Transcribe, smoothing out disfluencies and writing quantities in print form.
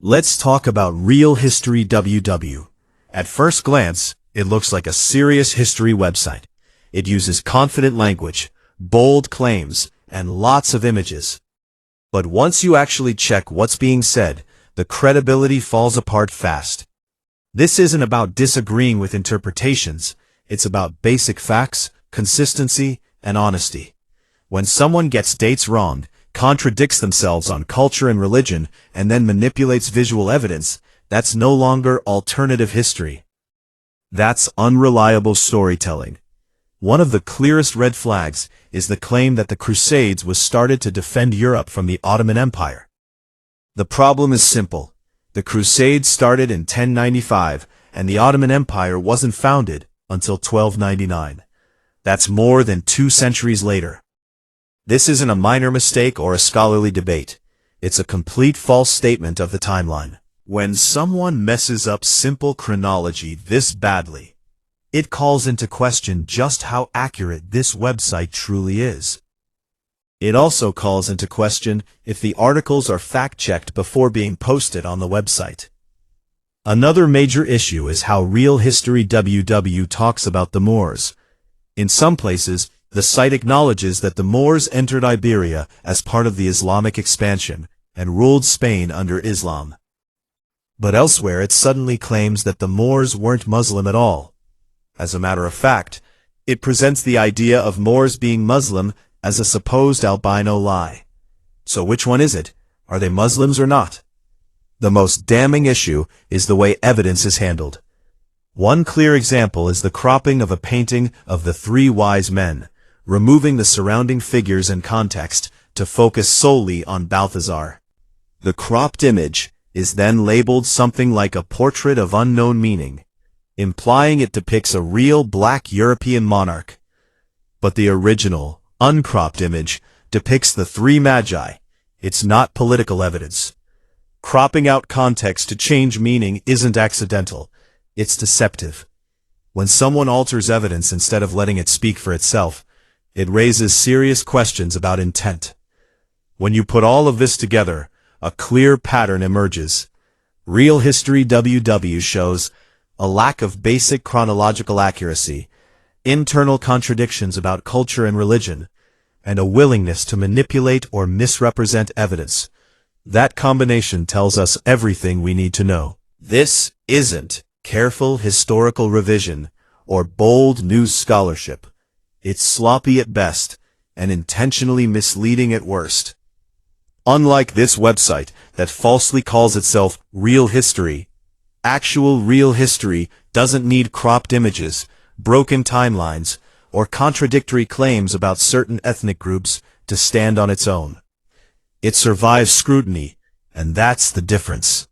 Let's talk about RealhistoryWW. At first glance, it looks like a serious history website. It uses confident language, bold claims, and lots of images. But once you actually check what's being said, the credibility falls apart fast. This isn't about disagreeing with interpretations, it's about basic facts, consistency, and honesty. When someone gets dates wrong, contradicts themselves on culture and religion, and then manipulates visual evidence, that's no longer alternative history. That's unreliable storytelling. One of the clearest red flags is the claim that the Crusades was started to defend Europe from the Ottoman Empire. The problem is simple. The Crusades started in 1095, and the Ottoman Empire wasn't founded until 1299. That's more than 2 centuries later. This isn't a minor mistake or a scholarly debate. It's a complete false statement of the timeline. When someone messes up simple chronology this badly, it calls into question just how accurate this website truly is. It also calls into question if the articles are fact-checked before being posted on the website. Another major issue is how RealhistoryWW talks about the Moors. In some places, the site acknowledges that the Moors entered Iberia as part of the Islamic expansion and ruled Spain under Islam. But elsewhere it suddenly claims that the Moors weren't Muslim at all. As a matter of fact, it presents the idea of Moors being Muslim as a supposed albino lie. So which one is it? Are they Muslims or not? The most damning issue is the way evidence is handled. One clear example is the cropping of a painting of the Three Wise Men, removing the surrounding figures and context to focus solely on Balthazar. The cropped image is then labeled something like a portrait of unknown meaning, implying it depicts a real black European monarch. But the original, uncropped image depicts the three magi. It's not political evidence. Cropping out context to change meaning isn't accidental. It's deceptive. When someone alters evidence instead of letting it speak for itself, it raises serious questions about intent. When you put all of this together, a clear pattern emerges. RealhistoryWW shows a lack of basic chronological accuracy, internal contradictions about culture and religion, and a willingness to manipulate or misrepresent evidence. That combination tells us everything we need to know. This isn't careful historical revision or bold news scholarship. It's sloppy at best and intentionally misleading at worst. Unlike this website that falsely calls itself Real History, actual real history doesn't need cropped images, broken timelines, or contradictory claims about certain ethnic groups to stand on its own. It survives scrutiny, and that's the difference.